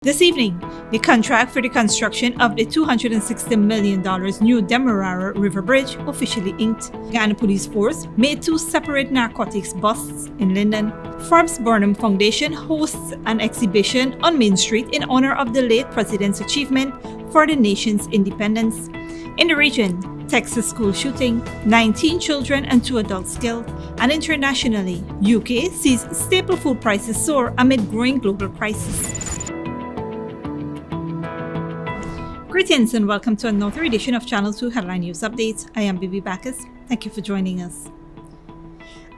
This evening, the contract for the construction of the $260 million new Demerara River Bridge officially inked. Ghana Police Force made 2 separate narcotics busts in Linden. Forbes Burnham Foundation hosts an exhibition on Main Street in honor of the late president's achievement for the nation's independence. In the region, Texas school shooting, 19 children and 2 adults killed, and internationally, UK sees staple food prices soar amid growing global crisis. Greetings and welcome to another edition of Channel 2 Headline News Updates. I am Bibi Bacchus. Thank you for joining us.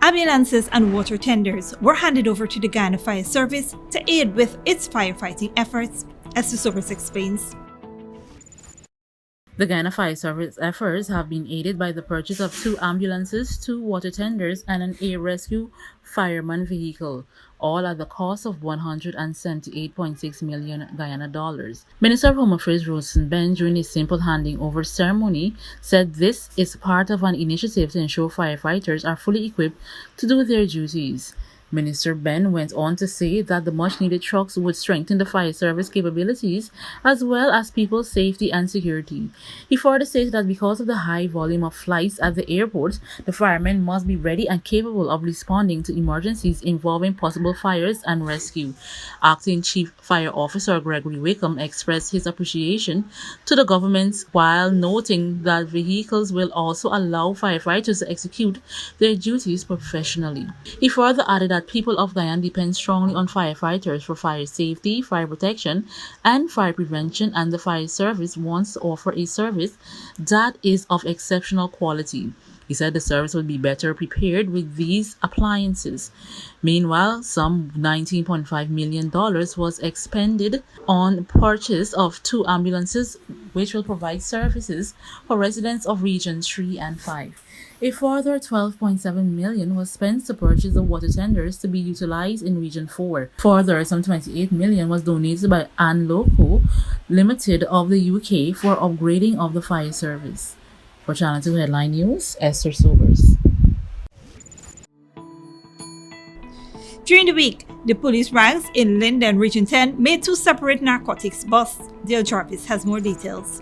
Ambulances and water tenders were handed over to the Ghana Fire Service to aid with its firefighting efforts, as the source explains. The Ghana Fire Service efforts have been aided by the purchase of 2 ambulances, 2 water tenders, and an air rescue fireman vehicle, all at the cost of $178.6 million Guyana dollars. Minister of Home Affairs Rosen Ben, during a simple handing over ceremony, said this is part of an initiative to ensure firefighters are fully equipped to do their duties. Minister Ben went on to say that the much-needed trucks would strengthen the fire service capabilities as well as people's safety and security. He further stated that because of the high volume of flights at the airport, the firemen must be ready and capable of responding to emergencies involving possible fires and rescue. Acting Chief Fire Officer Gregory Wickham expressed his appreciation to the government while noting that vehicles will also allow firefighters to execute their duties professionally. He further added that people of Guyana depend strongly on firefighters for fire safety, fire protection, and fire prevention, and the fire service wants to offer a service that is of exceptional quality. He said the service would be better prepared with these appliances. Meanwhile, some $19.5 million was expended on purchase of 2 ambulances, which will provide services for residents of Regions 3 and 5. A further $12.7 million was spent to purchase the water tenders to be utilized in Region 4. Further, some $28 million was donated by Anloco Limited of the UK for upgrading of the fire service. For Channel 2 Headline News, Esther Sobers. During the week, the police ranks in Linden Region 10 made 2 separate narcotics busts. Dale Jarvis has more details.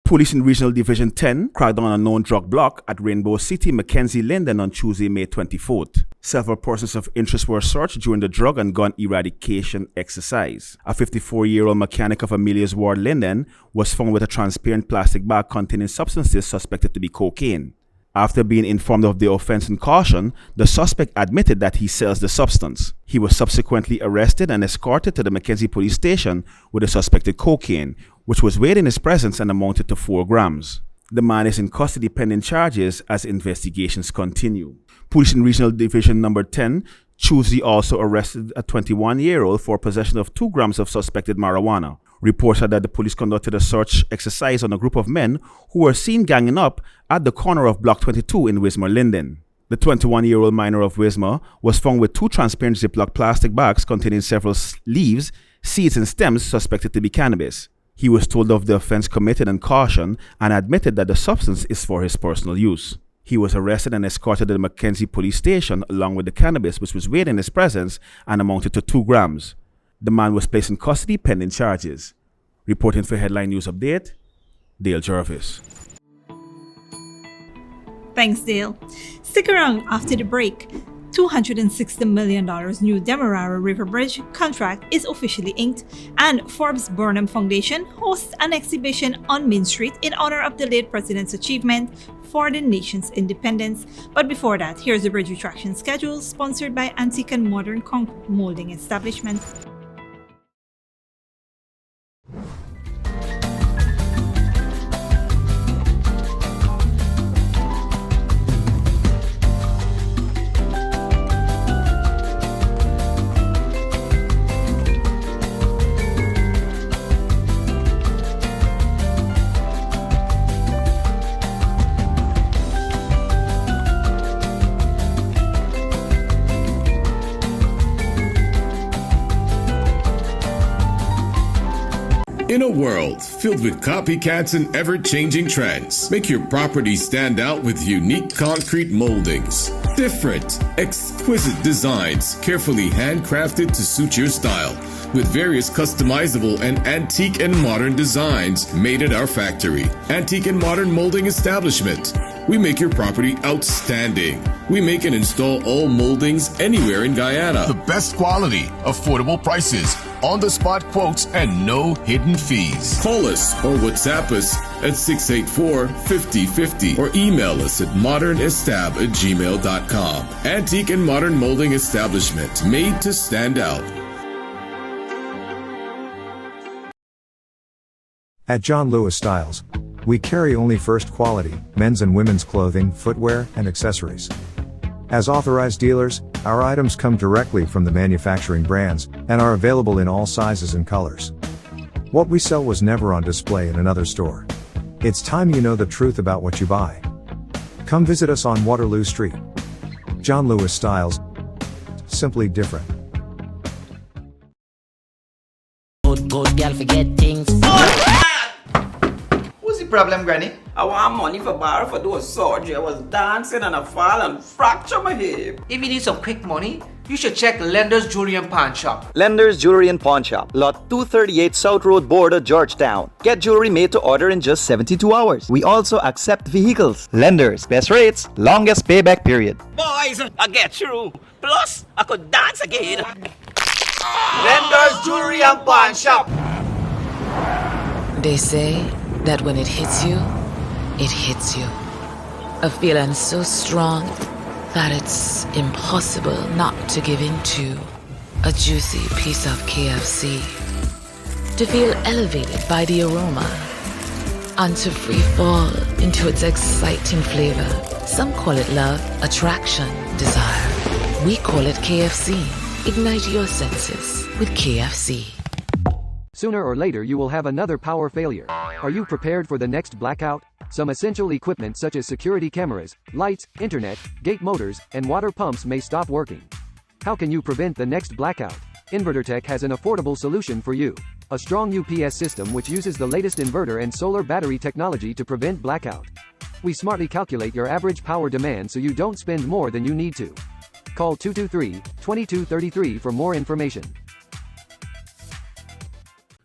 Police in Regional Division 10 cracked down on a known drug block at Rainbow City, Mackenzie, Linden on Tuesday, May 24th. Several persons of interest were searched during the drug and gun eradication exercise. A 54-year-old mechanic of Amelia's Ward, Linden, was found with a transparent plastic bag containing substances suspected to be cocaine. After being informed of the offense and caution, the suspect admitted that he sells the substance. He was subsequently arrested and escorted to the Mackenzie police station with the suspected cocaine, which was weighed in his presence and amounted to 4 grams. The man is in custody pending charges as investigations continue. Police in Regional Division Number 10 Tuesday also arrested a 21-year-old for possession of 2 grams of suspected marijuana. Reports are that the police conducted a search exercise on a group of men who were seen ganging up at the corner of Block 22 in Wismar, Linden. The 21-year-old minor of Wismar was found with 2 transparent Ziploc plastic bags containing several leaves, seeds, and stems suspected to be cannabis. He was told of the offense committed and cautioned and admitted that the substance is for his personal use. He was arrested and escorted to the Mackenzie police station along with the cannabis, which was weighed in his presence and amounted to 2 grams. The man was placed in custody pending charges. Reporting for Headline News Update, Dale Jarvis. Thanks, Dale. Stick around after the break. $260 million new Demerara River Bridge contract is officially inked, and Forbes Burnham Foundation hosts an exhibition on Main Street in honor of the late president's achievement for the nation's independence. But before that, here's the bridge retraction schedule sponsored by Antique and Modern Concrete Molding Establishment. In a world filled with copycats and ever-changing trends, make your property stand out with unique concrete moldings. Different, exquisite designs carefully handcrafted to suit your style. with various customizable and antique and modern designs made at our factory. Antique and modern molding establishment. We make your property outstanding. We make and install all moldings anywhere in Guyana. The best quality, affordable prices, on-the-spot quotes, and no hidden fees. Call us or WhatsApp us at 684-5050 or email us at modernestab@gmail.com. Antique and modern molding establishment, made to stand out. At John Lewis Styles, we carry only first quality men's and women's clothing, footwear, and accessories. As authorized dealers, our items come directly from the manufacturing brands and are available in all sizes and colors. What we sell was never on display in another store. It's time you know the truth about what you buy. Come visit us on Waterloo Street. John Lewis Styles. Simply different. Good girl forget things. What's the problem, Granny? I want money for borrow for those surgery. I was dancing and I fall and fracture my hip. If you need some quick money, you should check Lender's Jewelry and Pawn Shop. Lender's Jewelry and Pawn Shop, Lot 238 South Road Border, Georgetown. Get jewelry made to order in just 72 hours. We also accept vehicles. Lender's, best rates, longest payback period. Boys, I get through. Plus, I could dance again. Lender's Jewelry and Pawn Shop. They say that when it hits you. A feeling so strong that it's impossible not to give in to a juicy piece of KFC. To feel elevated by the aroma and to free fall into its exciting flavor. Some call it love, attraction, desire. We call it KFC. Ignite your senses with KFC. Sooner or later you will have another power failure. Are you prepared for the next blackout? Some essential equipment such as security cameras, lights, internet, gate motors, and water pumps may stop working. How can you prevent the next blackout? InverterTech has an affordable solution for you. A strong UPS system which uses the latest inverter and solar battery technology to prevent blackout. We smartly calculate your average power demand so you don't spend more than you need to. Call 223-2233 for more information.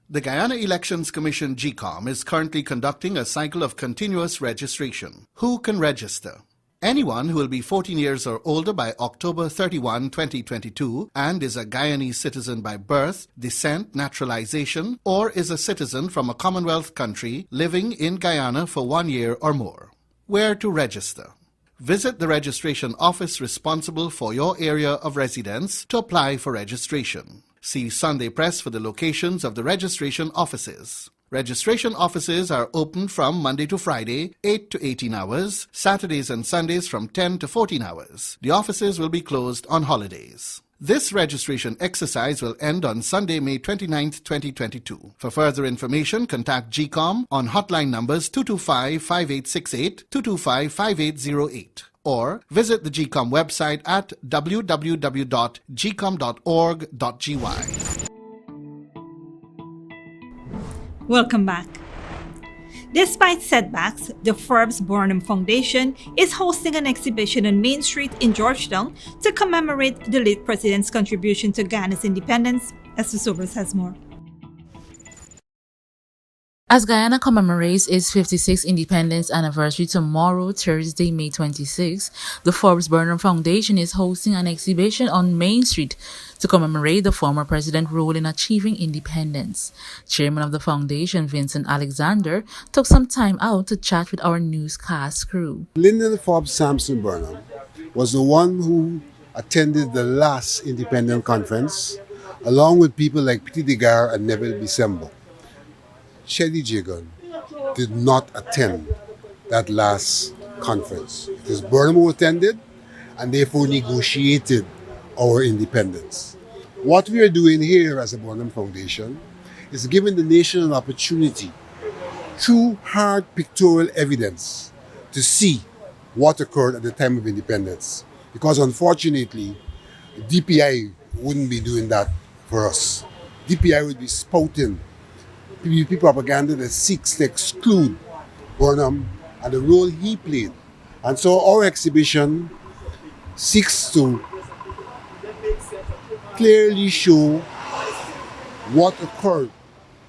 The Guyana Elections Commission GCOM is currently conducting a cycle of continuous registration. Who can register? Anyone who will be 14 years or older by October 31, 2022 and is a Guyanese citizen by birth, descent, naturalization, or is a citizen from a Commonwealth country living in Guyana for 1 year or more. Where to register? Visit the registration office responsible for your area of residence to apply for registration. See Sunday Press for the locations of the registration offices. Registration offices are open from Monday to Friday, 8 to 18 hours, Saturdays and Sundays from 10 to 14 hours. The offices will be closed on holidays. This registration exercise will end on Sunday, May 29, 2022. For further information, contact GCOM on hotline numbers 225-5868, 225-5808. Or visit the GCOM website at www.gcom.org.gy. Welcome back. Despite setbacks, the Forbes Burnham Foundation is hosting an exhibition on Main Street in Georgetown to commemorate the late president's contribution to Guyana's independence. Esther Sobers has more. As Guyana commemorates its 56th independence anniversary tomorrow, Thursday, May 26, the Forbes Burnham Foundation is hosting an exhibition on Main Street to commemorate the former president's role in achieving independence. Chairman of the foundation, Vincent Alexander, took some time out to chat with our newscast crew. Linden Forbes Sampson Burnham was the one who attended the last independent conference, along with people like Piti Degar and Neville Bisembo. Shelley Jagan did not attend that last conference. It is Burnham who attended and therefore negotiated our independence. What we are doing here as a Burnham Foundation is giving the nation an opportunity through hard pictorial evidence to see what occurred at the time of independence. Because unfortunately, DPI wouldn't be doing that for us. DPI would be spouting PPP propaganda that seeks to exclude Burnham and the role he played. And so our exhibition seeks to clearly show what occurred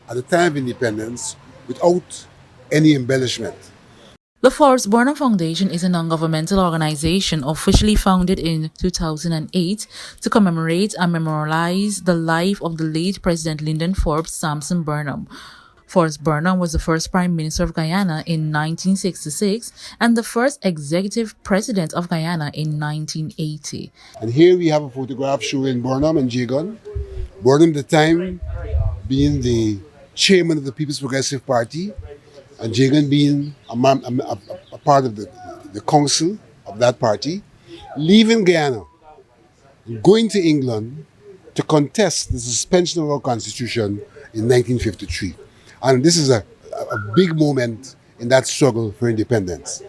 at the time of independence without any embellishment. The Forbes Burnham Foundation is a non-governmental organization officially founded in 2008 to commemorate and memorialize the life of the late President Linden Forbes Sampson Burnham. Forbes Burnham was the first Prime Minister of Guyana in 1966 and the first Executive President of Guyana in 1980. And here we have a photograph showing Burnham and Jagan. Burnham at the time being the chairman of the People's Progressive Party, and Jagan being a part of the council of that party, leaving Guyana and going to England to contest the suspension of our constitution in 1953. And this is a big moment in that struggle for independence.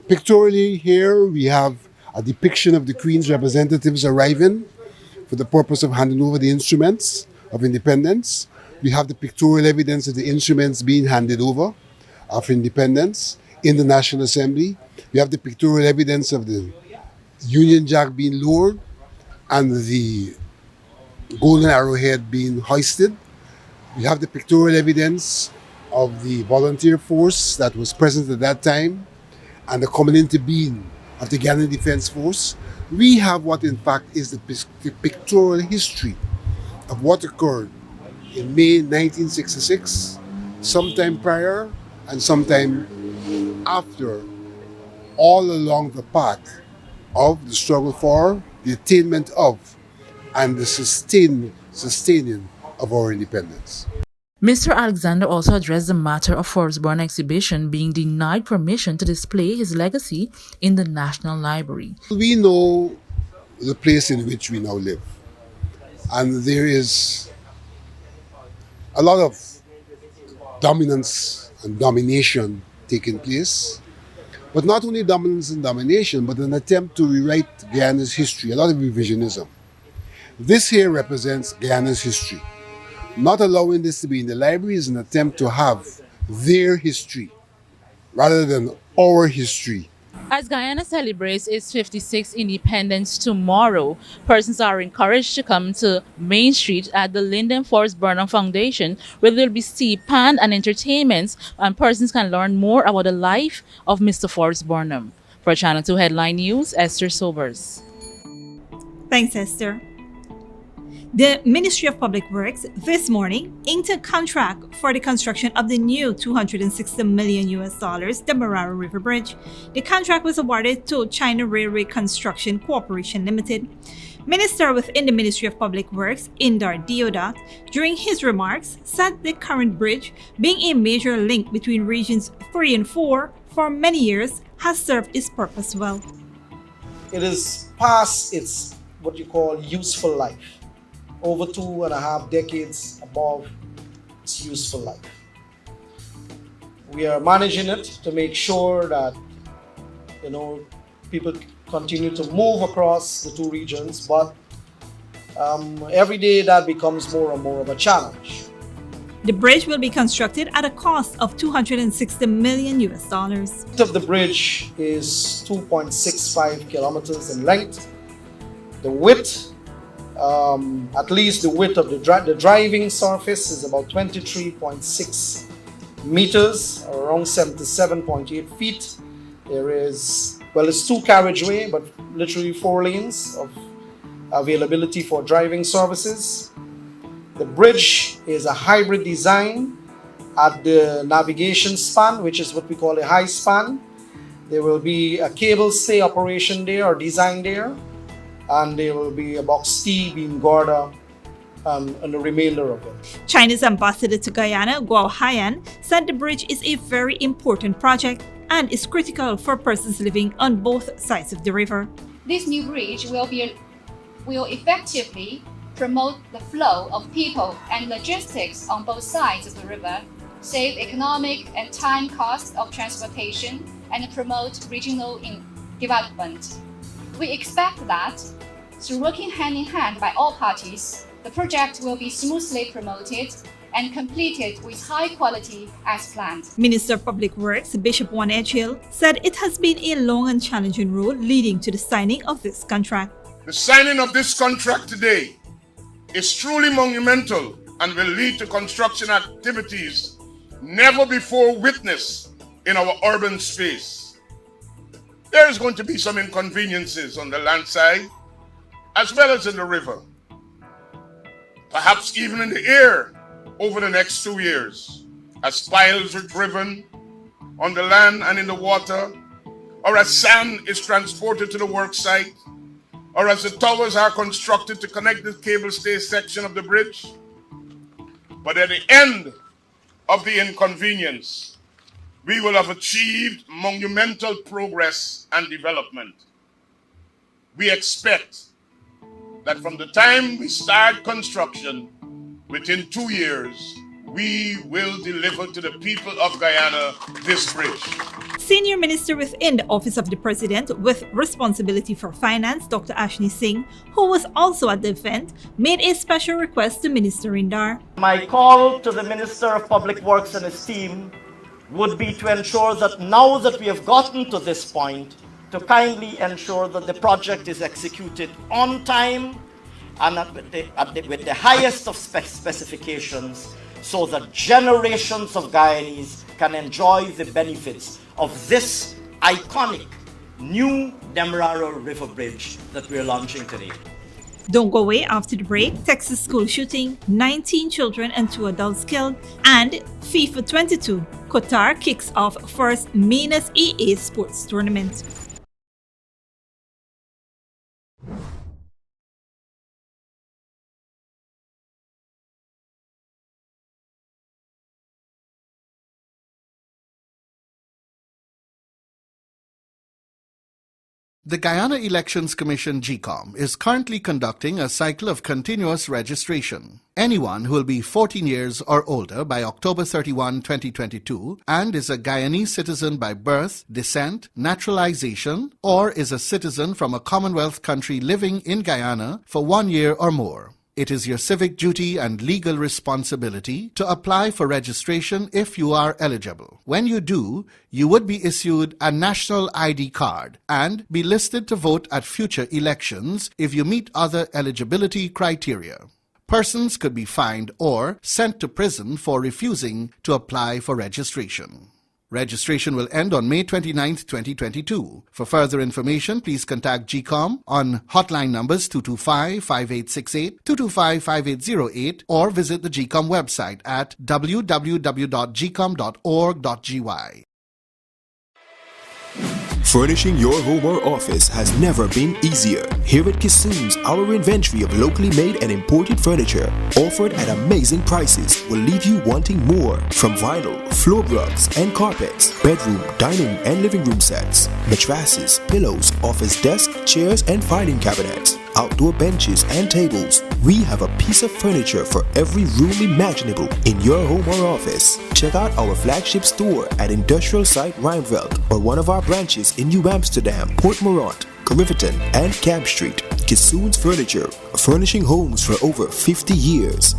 Pictorially here we have a depiction of the Queen's representatives arriving for the purpose of handing over the instruments of independence. We have the pictorial evidence of the instruments being handed over after independence in the National Assembly. We have the pictorial evidence of the Union Jack being lowered and the golden arrowhead being hoisted. We have the pictorial evidence of the volunteer force that was present at that time and the coming into being of the Guyana Defense Force. We have what in fact is the pictorial history of what occurred in May 1966, sometime prior and sometime after, all along the path of the struggle for the attainment of and the sustaining of our independence. Mr. Alexander also addressed the matter of Forbes Burnham exhibition being denied permission to display his legacy in the National Library. We know the place in which we now live, and there is a lot of dominance and domination taking place, but not only dominance and domination, but an attempt to rewrite Guyana's history, a lot of revisionism. This here represents Guyana's history. Not allowing this to be in the library is an attempt to have their history rather than our history. As Guyana celebrates its 56th independence tomorrow, persons are encouraged to come to Main Street at the Linden Forbes Burnham Foundation, where there will be steep band and entertainments, and persons can learn more about the life of Mr. Forbes Burnham. For Channel 2 Headline News, Esther Sobers. Thanks, Esther. The Ministry of Public Works this morning inked a contract for the construction of the new $260 million Demerara River Bridge. The contract was awarded to China Railway Construction Corporation Limited. Minister within the Ministry of Public Works, Indar Deodat, during his remarks, said the current bridge, being a major link between regions 3 and 4 for many years, has served its purpose well. It is past its what you call useful life. Over 2.5 decades above its useful life. We are managing it to make sure that people continue to move across the two regions, but every day that becomes more and more of a challenge. The bridge will be constructed at a cost of $260 million. The length of the bridge is 2.65 kilometers in length. The width, at least the width of the driving surface is about 23.6 meters, or around 77.8 feet. There is, it's 2 carriageway, but literally 4 lanes of availability for driving services. The bridge is a hybrid design at the navigation span, which is what we call a high span. There will be a cable stay operation there, or design there. And there will be a box T beam girder and the remainder of it. China's ambassador to Guyana, Guo Haiyan, said the bridge is a very important project and is critical for persons living on both sides of the river. This new bridge will effectively promote the flow of people and logistics on both sides of the river, save economic and time costs of transportation, and promote regional development. We expect that, through working hand in hand by all parties, the project will be smoothly promoted and completed with high quality as planned. Minister of Public Works, Bishop Juan Edgehill, said it has been a long and challenging road leading to the signing of this contract. The signing of this contract today is truly monumental and will lead to construction activities never before witnessed in our urban space. There is going to be some inconveniences on the land side as well as in the river, perhaps even in the air over the next 2 years, as piles are driven on the land and in the water, or as sand is transported to the work site, or as the towers are constructed to connect the cable stay section of the bridge. But at the end of the inconvenience, we will have achieved monumental progress and development. We expect that from the time we start construction, within 2 years, we will deliver to the people of Guyana this bridge. Senior Minister within the Office of the President with responsibility for finance, Dr. Ashni Singh, who was also at the event, made a special request to Minister Rindar. My call to the Minister of Public Works and his team would be to ensure that now that we have gotten to this point, to kindly ensure that the project is executed on time and with the highest of specifications, so that generations of Guyanese can enjoy the benefits of this iconic new Demerara River Bridge that we're launching today. Don't go away after the break. Texas school shooting, 19 children and 2 adults killed, and FIFA 22. Qatar kicks off first meanest EA sports tournament. The Guyana Elections Commission GCOM is currently conducting a cycle of continuous registration. Anyone who will be 14 years or older by October 31, 2022 and is a Guyanese citizen by birth, descent, naturalization, or is a citizen from a Commonwealth country living in Guyana for 1 year or more. It is your civic duty and legal responsibility to apply for registration if you are eligible. When you do, you would be issued a national ID card and be listed to vote at future elections if you meet other eligibility criteria. Persons could be fined or sent to prison for refusing to apply for registration. Registration will end on May 29, 2022. For further information, please contact GCOM on hotline numbers 225-5868, 225-5808, or visit the GCOM website at www.gcom.org.gy. Furnishing your home or office has never been easier. Here at Kissoon's, our inventory of locally made and imported furniture, offered at amazing prices, will leave you wanting more. From vinyl, floor rugs and carpets, bedroom, dining and living room sets, mattresses, pillows, office desk, chairs and filing cabinets, outdoor benches and tables. We have a piece of furniture for every room imaginable in your home or office. Check out our flagship store at Industrial Site Rijnveld or one of our branches in New Amsterdam, Port Morant, Riverton and Camp Street. Kissoon's Furniture, furnishing homes for over 50 years.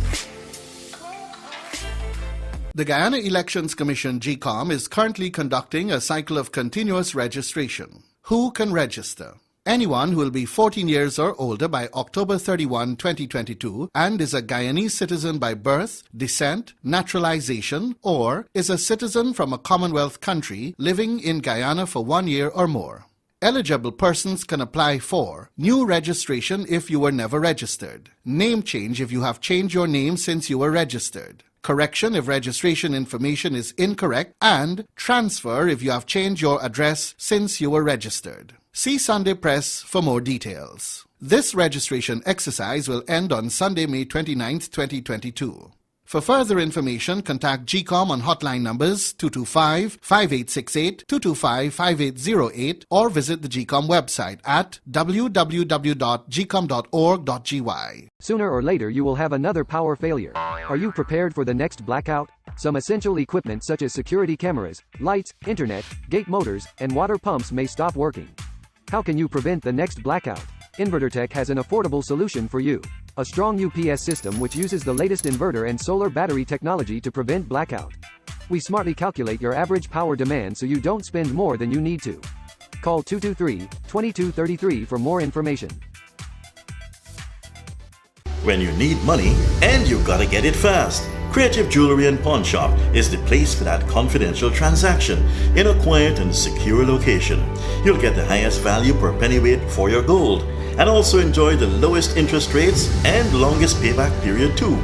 The Guyana Elections Commission GCOM is currently conducting a cycle of continuous registration. Who can register? Anyone who will be 14 years or older by October 31, 2022 and is a Guyanese citizen by birth, descent, naturalization, or is a citizen from a Commonwealth country living in Guyana for 1 year or more. Eligible persons can apply for new registration if you were never registered, name change if you have changed your name since you were registered, correction if registration information is incorrect, and transfer if you have changed your address since you were registered. See Sunday Press for more details. This registration exercise will end on Sunday, May 29, 2022. For further information, contact GCOM on hotline numbers 225-5868, 225-5808, or visit the GCOM website at www.gcom.org.gy. Sooner or later you will have another power failure. Are you prepared for the next blackout? Some essential equipment such as security cameras, lights, internet, gate motors, and water pumps may stop working. How can you prevent the next blackout? InverterTech has an affordable solution for you. A strong UPS system which uses the latest inverter and solar battery technology to prevent blackout. We smartly calculate your average power demand so you don't spend more than you need to. Call 223-2233 for more information. when you need money and you gotta get it fast. Creative Jewelry and Pawn Shop is the place for that confidential transaction in a quiet and secure location. You'll get the highest value per pennyweight for your gold and also enjoy the lowest interest rates and longest payback period too.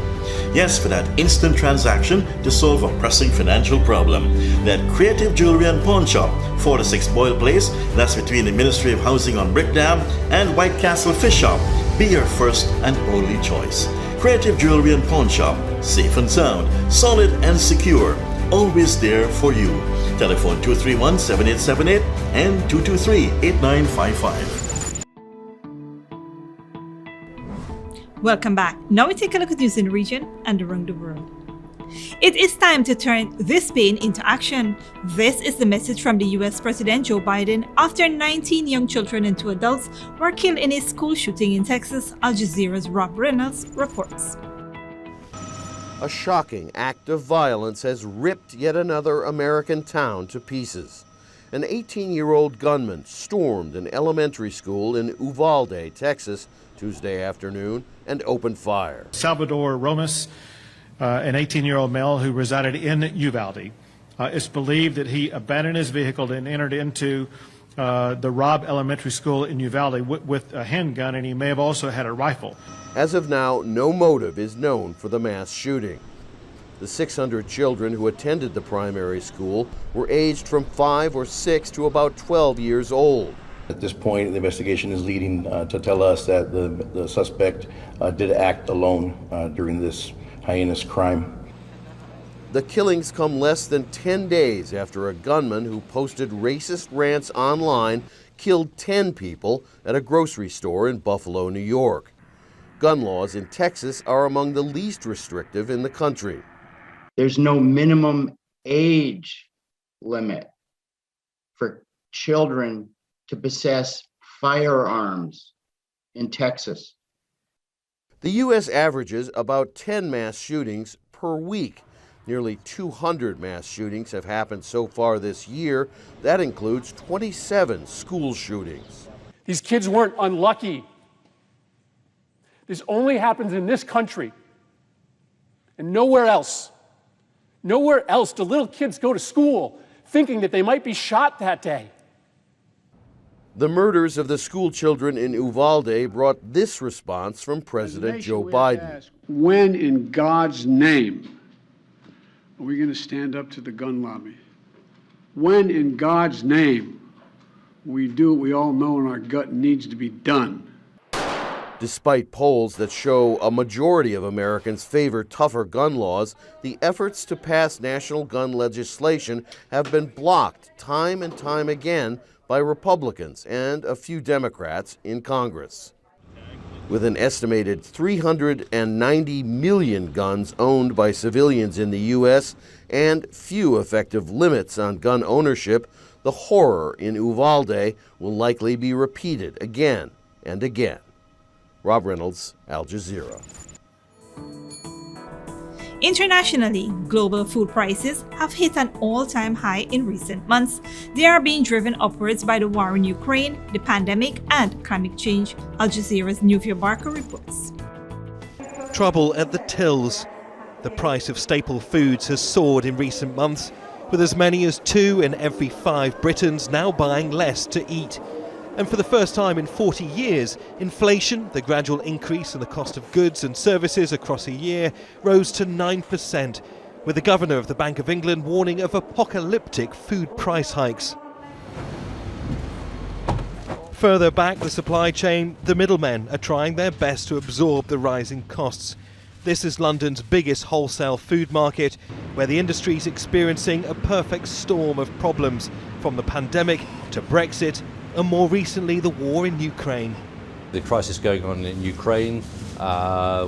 Yes, for that instant transaction to solve a pressing financial problem. That Creative Jewelry and Pawn Shop, 46 Boyle Place, that's between the Ministry of Housing on Brick Dam and White Castle Fish Shop. Be your first and only choice. Creative Jewelry and Pawn Shop, safe and sound, solid and secure, always there for you. Telephone 231-7878 and 223-8955. Welcome back. Now we take a look at news in the region and around the world. It is time to turn this pain into action. This is the message from the US President Joe Biden after 19 young children and 2 adults were killed in a school shooting in Texas. Al Jazeera's Rob Reynolds reports. A shocking act of violence has ripped yet another American town to pieces. An 18-year-old gunman stormed an elementary school in Uvalde, Texas, Tuesday afternoon and opened fire. Salvador Romas, an 18-year-old male who resided in Uvalde, it's believed that he abandoned his vehicle and entered into the Robb Elementary School in Uvalde with a handgun, and he may have also had a rifle. As of now, no motive is known for the mass shooting. The 600 children who attended the primary school were aged from 5 or 6 to about 12 years old. At this point, the investigation is leading to tell us that the suspect did act alone during this heinous crime. The killings come less than 10 days after a gunman who posted racist rants online killed 10 people at a grocery store in Buffalo, New York. Gun laws in Texas are among the least restrictive in the country. There's no minimum age limit for children to possess firearms in Texas. The U.S. averages about 10 mass shootings per week. Nearly 200 mass shootings have happened so far this year. That includes 27 school shootings. These kids weren't unlucky. This only happens in this country and nowhere else. Nowhere else do little kids go to school thinking that they might be shot that day. The murders of the school children in Uvalde brought this response from President Joe Biden. When in God's name are we going to stand up to the gun lobby? When in God's name we do what we all know in our gut needs to be done? Despite polls that show a majority of Americans favor tougher gun laws, the efforts to pass national gun legislation have been blocked time and time again by Republicans and a few Democrats in Congress. With an estimated 390 million guns owned by civilians in the U.S. and few effective limits on gun ownership, the horror in Uvalde will likely be repeated again and again. Rob Reynolds, Al Jazeera. Internationally, global food prices have hit an all-time high in recent months. They are being driven upwards by the war in Ukraine, the pandemic, and climate change. Al Jazeera's Nuvia Barker reports. Trouble at the tills. The price of staple foods has soared in recent months, with as many as 2 in every 5 Britons now buying less to eat. And for the first time in 40 years, inflation, the gradual increase in the cost of goods and services across a year, rose to 9%, with the governor of the Bank of England warning of apocalyptic food price hikes. Further back the supply chain, the middlemen are trying their best to absorb the rising costs. This is London's biggest wholesale food market, where the industry is experiencing a perfect storm of problems, from the pandemic to Brexit, and more recently the war in Ukraine. The crisis going on in Ukraine,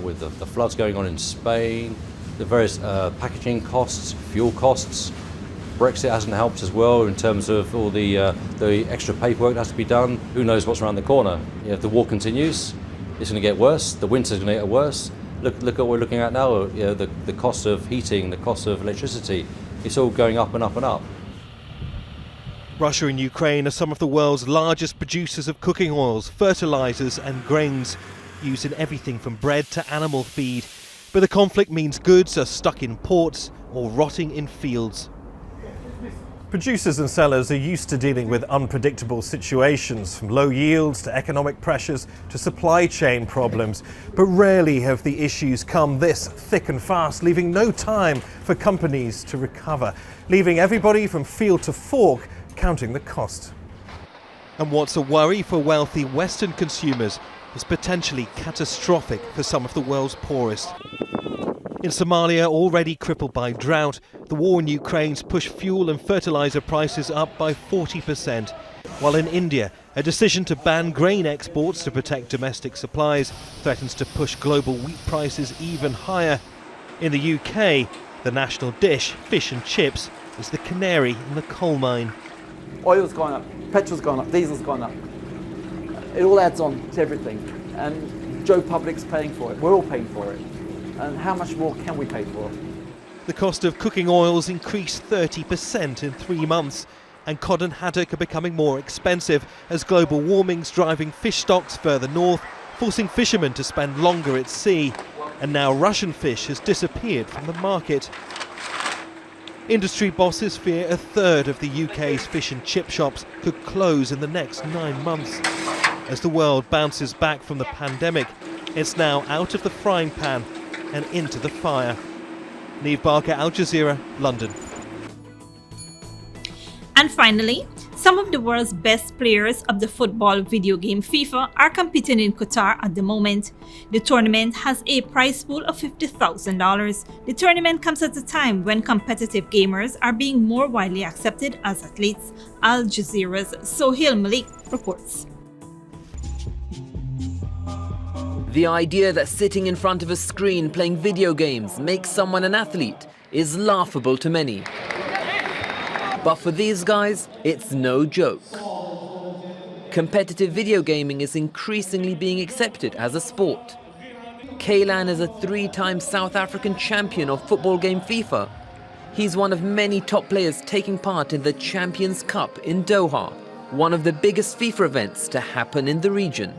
with the floods going on in Spain, the various packaging costs, fuel costs. Brexit hasn't helped as well in terms of all the extra paperwork that has to be done. Who knows what's around the corner? You know, if the war continues, it's going to get worse. The winter's going to get worse. Look at what we're looking at now. You know, the cost of heating, the cost of electricity. It's all going up and up and up. Russia and Ukraine are some of the world's largest producers of cooking oils, fertilizers and grains. used in everything from bread to animal feed. But the conflict means goods are stuck in ports or rotting in fields. Producers and sellers are used to dealing with unpredictable situations, from low yields to economic pressures to supply chain problems. But rarely have the issues come this thick and fast, leaving no time for companies to recover, leaving everybody from field to fork counting the cost. And what's a worry for wealthy Western consumers is potentially catastrophic for some of the world's poorest. In Somalia, already crippled by drought, the war in Ukraine's pushed fuel and fertilizer prices up by 40%, while in India, a decision to ban grain exports to protect domestic supplies threatens to push global wheat prices even higher. In the UK, the national dish, fish and chips, is the canary in the coal mine. Oil's gone up, petrol's gone up, diesel's gone up. It all adds on to everything, and Joe Public's paying for it. We're all paying for it. And how much more can we pay for? The cost of cooking oils increased 30% in 3 months, and cod and haddock are becoming more expensive as global warming's driving fish stocks further north, forcing fishermen to spend longer at sea. And now Russian fish has disappeared from the market. Industry bosses fear a third of the UK's fish and chip shops could close in the next 9 months. As the world bounces back from the pandemic, it's now out of the frying pan and into the fire. Neve Barker, Al Jazeera, London. And finally, some of the world's best players of the football video game FIFA are competing in Qatar at the moment. The tournament has a prize pool of $50,000. The tournament comes at a time when competitive gamers are being more widely accepted as athletes. Al Jazeera's Sohail Malik reports. The idea that sitting in front of a screen playing video games makes someone an athlete is laughable to many. But for these guys, it's no joke. Competitive video gaming is increasingly being accepted as a sport. Kaylan is a 3-time South African champion of football game FIFA. He's one of many top players taking part in the Champions Cup in Doha, one of the biggest FIFA events to happen in the region.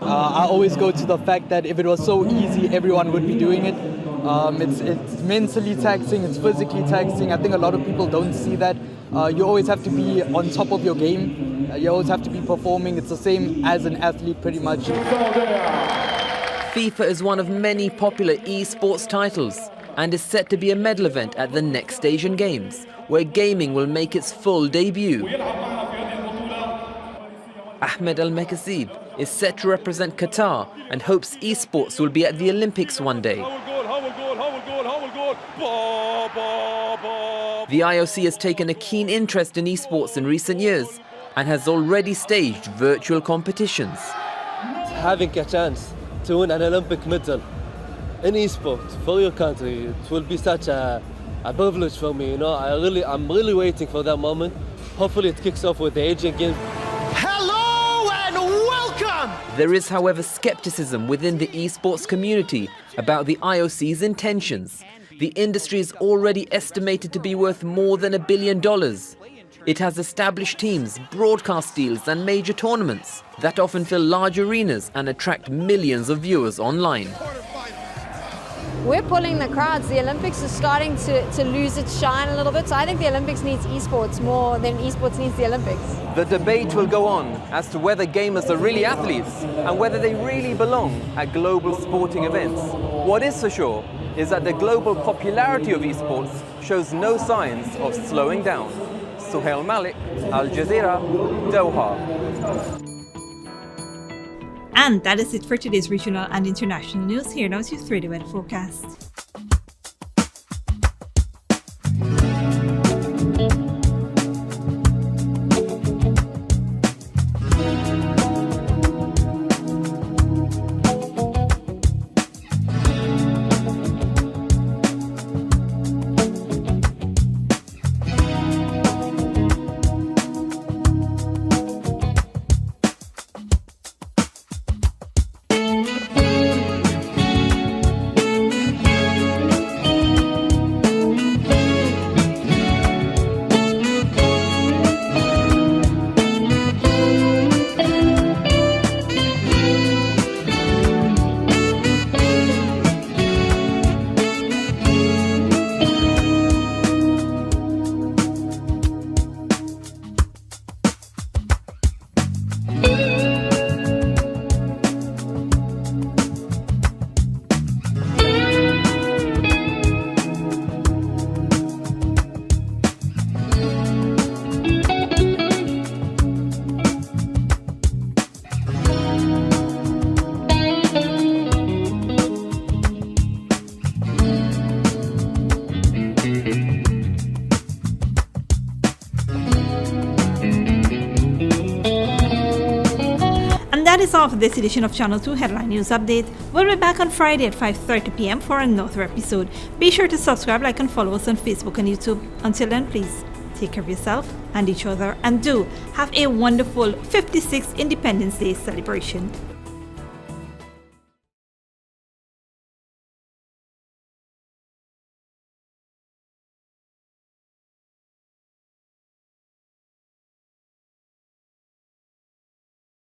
I always go to the fact that if it was so easy, everyone would be doing it. It's mentally taxing, it's physically taxing. I think a lot of people don't see that. You always have to be on top of your game. You always have to be performing. It's the same as an athlete pretty much. FIFA is one of many popular esports titles and is set to be a medal event at the next Asian Games, where gaming will make its full debut. Ahmed Al-Mekasib is set to represent Qatar and hopes esports will be at the Olympics one day. The IOC has taken a keen interest in esports in recent years and has already staged virtual competitions. Having a chance to win an Olympic medal in esports for your country, it will be such a privilege for me. You know, I'm really waiting for that moment. Hopefully it kicks off with the Asian Games. There is, however, skepticism within the esports community about the IOC's intentions. The industry is already estimated to be worth more than $1 billion. It has established teams, broadcast deals and major tournaments that often fill large arenas and attract millions of viewers online. We're pulling the crowds. The Olympics is starting to lose its shine a little bit, so I think the Olympics needs esports more than esports needs the Olympics. The debate will go on as to whether gamers are really athletes and whether they really belong at global sporting events. What is for sure is that the global popularity of esports shows no signs of slowing down. Sohail Malik, Al Jazeera, Doha. And that is it for today's regional and international news. Here now is your 3-day weather forecast. all for this edition of Channel 2 Headline News Update. We'll be back on Friday at 5:30 p.m. for another episode. Be sure to subscribe, like, and follow us on Facebook and YouTube. Until then, please take care of yourself and each other, and do have a wonderful 56th Independence Day celebration.